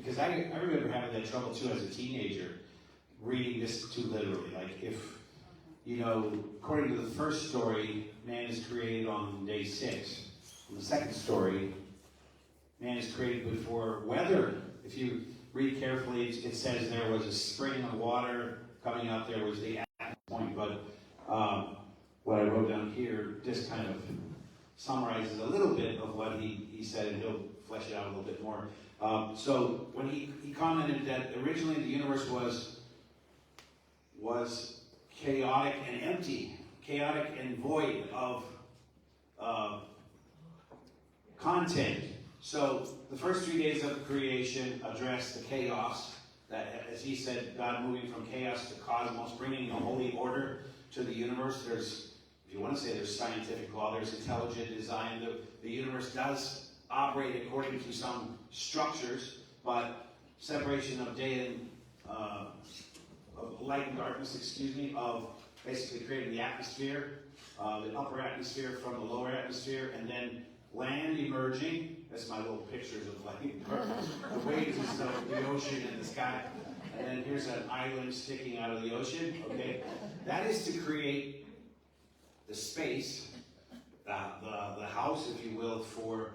because I remember having that trouble too as a teenager, reading this too literally. Like if, according to the first story, man is created on day 6. In the second story, man is created before weather. If you read carefully, it says there was a spring of water coming up. There was the point, but what I wrote down here just kind of summarizes a little bit of what he said, and he'll flesh it out a little bit more. So when he commented that originally the universe was chaotic and empty, chaotic and void of content. So the first 3 days of creation address the chaos, that, as he said, God moving from chaos to cosmos, bringing a holy order to the universe. There's, if you want to say there's scientific law, there's intelligent design. The universe does operate according to some structures, but separation of day and of light and darkness, of basically creating the atmosphere, the upper atmosphere from the lower atmosphere, and then land emerging. That's my little pictures of light and darkness. The waves of the ocean and the sky. And then here's an island sticking out of the ocean. Okay, that is to create the space, the house, if you will, for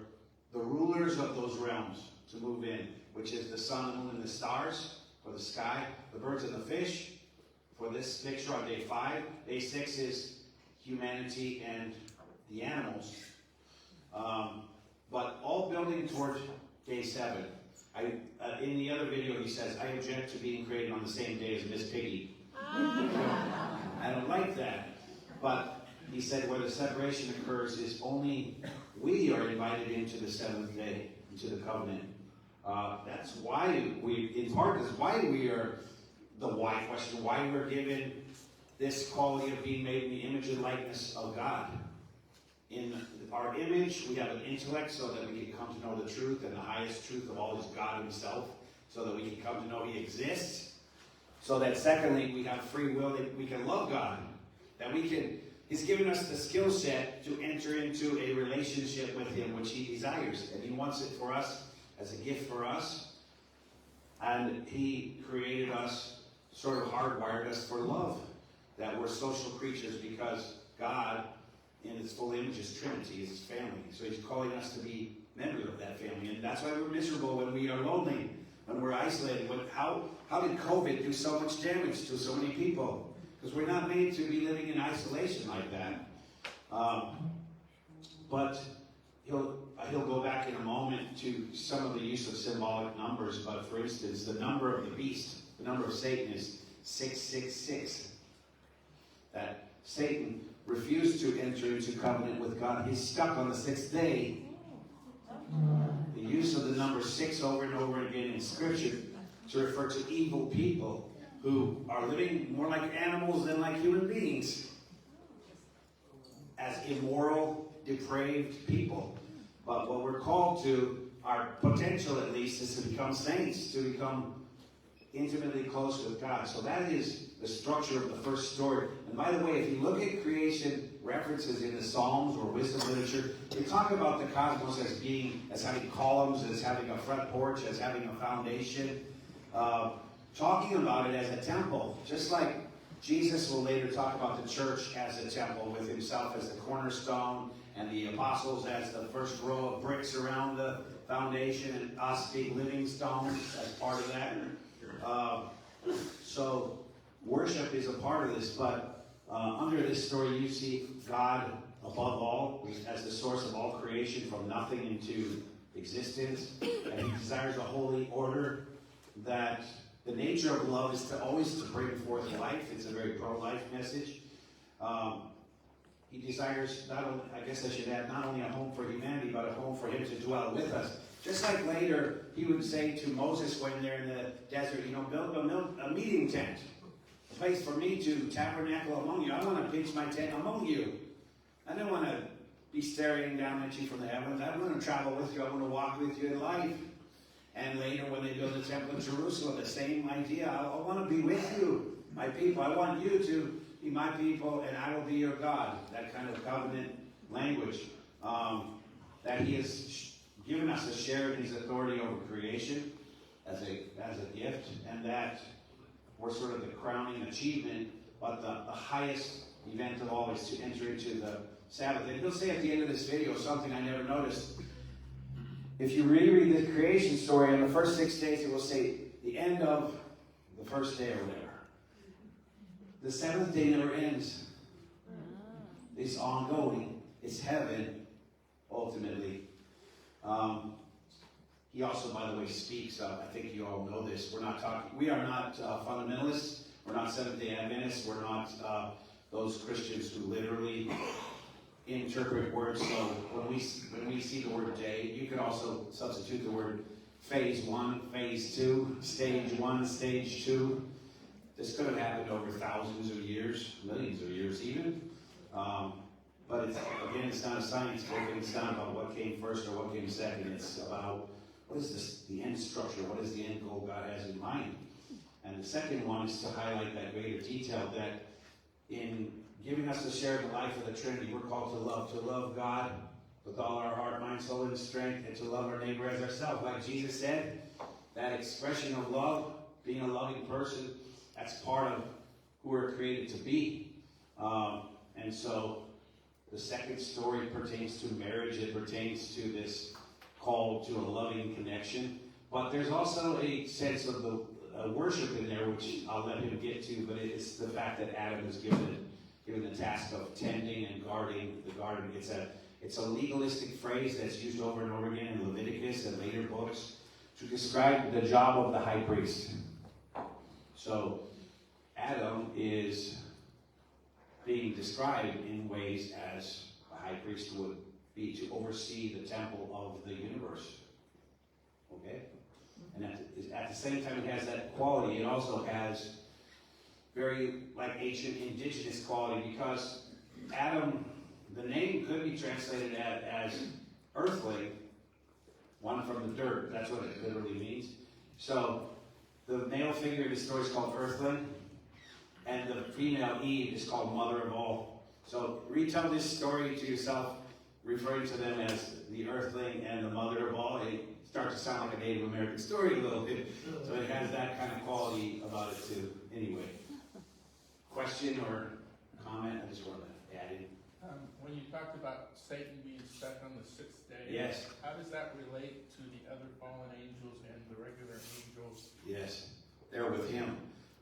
the rulers of those realms to move in, which is the sun, the moon, and the stars, for the sky, the birds and the fish, for this picture on day 5. Day 6 is humanity and the animals. But all building towards day 7. In the other video, he says, I object to being created on the same day as Miss Piggy. I don't like that. But he said where the separation occurs is only we are invited into the 7th day, into the covenant. That's why in part, is why we are, the why question, why we're given this quality of being made in the image and likeness of God. In our image, we have an intellect so that we can come to know the truth, and the highest truth of all is God himself, so that we can come to know he exists. So that secondly, we have free will, that we can love God, that we can, he's given us the skill set to enter into a relationship with him, which he desires, and he wants it for us as a gift for us. And he created us, sort of hardwired us for love, that we're social creatures because God, in his full image, is Trinity, is his family. So he's calling us to be members of that family. And that's why we're miserable when we are lonely, when we're isolated. How did COVID do so much damage to so many people? Because we're not made to be living in isolation like that. But he'll go back in a moment to some of the use of symbolic numbers. But for instance, the number of the beast, the number of Satan is 666. That Satan refused to enter into covenant with God. He's stuck on the 6th day. The use of the number 6 over and over again in Scripture to refer to evil people who are living more like animals than like human beings, as immoral, depraved people. But what we're called to, our potential at least, is to become saints, to become intimately close with God. So that is the structure of the first story. And by the way, if you look at creation references in the Psalms or wisdom literature, they talk about the cosmos as having columns, as having a front porch, as having a foundation, talking about it as a temple, just like Jesus will later talk about the church as a temple, with himself as the cornerstone and the apostles as the first row of bricks around the foundation, and us being living stones as part of that. So worship is a part of this, but under this story you see God above all as the source of all creation, from nothing into existence, and he desires a holy order. That the nature of love is always to bring forth life. It's a very pro-life message. He desires not only, I guess I should add, not only a home for humanity, but a home for him to dwell with us. Just like later, he would say to Moses when they're in the desert, build a meeting tent, a place for me to tabernacle among you. I want to pitch my tent among you. I don't want to be staring down at you from the heavens. I want to travel with you. I want to walk with you in life. And later, when they build the temple in Jerusalem, the same idea. I want to be with you, my people. I want you to be my people, and I will be your God. That kind of covenant language that he has given us a share in his authority over creation, as a gift, and that we're sort of the crowning achievement, but the highest event of all is to enter into the Sabbath. And he'll say at the end of this video something I never noticed. If you reread the creation story, in the first 6 days, it will say the end of the first day or whatever. The seventh day never ends. It's ongoing. It's heaven, ultimately. He also, by the way, speaks of, I think you all know this, we are not fundamentalists. We're not Seventh-day Adventists. We're not those Christians who literally interpret words. So when we see the word day, you could also substitute the word phase 1, phase 2, stage 1, stage 2. This could have happened over thousands of years, millions of years even. But it's not a science book, and it's not about what came first or what came second. It's about what is the end structure, what is the end goal God has in mind. And the second one is to highlight that greater detail that in giving us to share the life of the Trinity, we're called to love God with all our heart, mind, soul, and strength, and to love our neighbor as ourselves. Like Jesus said, that expression of love, being a loving person, that's part of who we're created to be. And so the second story pertains to marriage. It pertains to this call to a loving connection. But there's also a sense of the worship in there, which I'll let him get to, but it's the fact that Adam is given the task of tending and guarding the garden. It's a legalistic phrase that's used over and over again in Leviticus and later books to describe the job of the high priest. So Adam is being described in ways as a high priest would be, to oversee the temple of the universe. Okay? And at the same time it has that quality, it also has very like ancient indigenous quality, because Adam, the name could be translated as earthling, one from the dirt. That's what it literally means. So the male figure in the story is called earthling, and the female Eve is called mother of all. So retell this story to yourself, referring to them as the earthling and the mother of all. It starts to sound like a Native American story a little bit. So it has that kind of quality about it too. Anyway, question or comment? I just want to add in. When you talked about Satan being set on the sixth day, Yes. How does that relate to the other fallen angels and the regular angels? Yes, they're with him.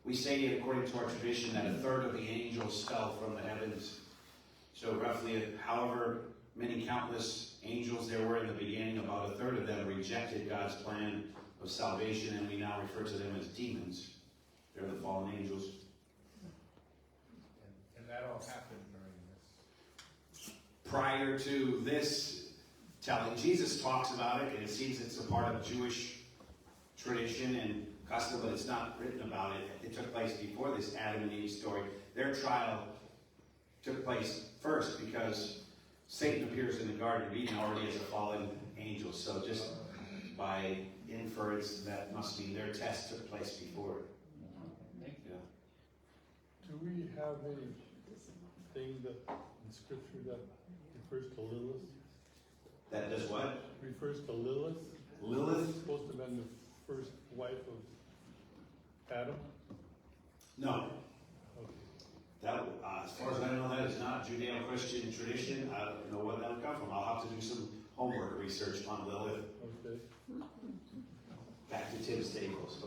We say, according to our tradition, that a third of the angels fell from the heavens. So roughly, however many countless angels there were in the beginning, about a third of them rejected God's plan of salvation, and we now refer to them as demons. They're the fallen angels. And that all happened during this. Prior to this telling, Jesus talks about it, and it seems it's a part of Jewish tradition and custom, but it's not written about it. It took place before this Adam and Eve story. Their trial took place first because Satan appears in the Garden of Eden already as a fallen angel. So just by inference, that must mean their test took place before. Thank you. Yeah. Do we have anything that in Scripture that refers to Lilith? That does what? Refers to Lilith? Lilith? Supposed to have been the first wife of Adam? No. Okay. That, as far as I know, that is not Judeo-Christian tradition. I don't know where that would come from. I'll have to do some homework research on Lilith. Okay. Back to Tim's tables.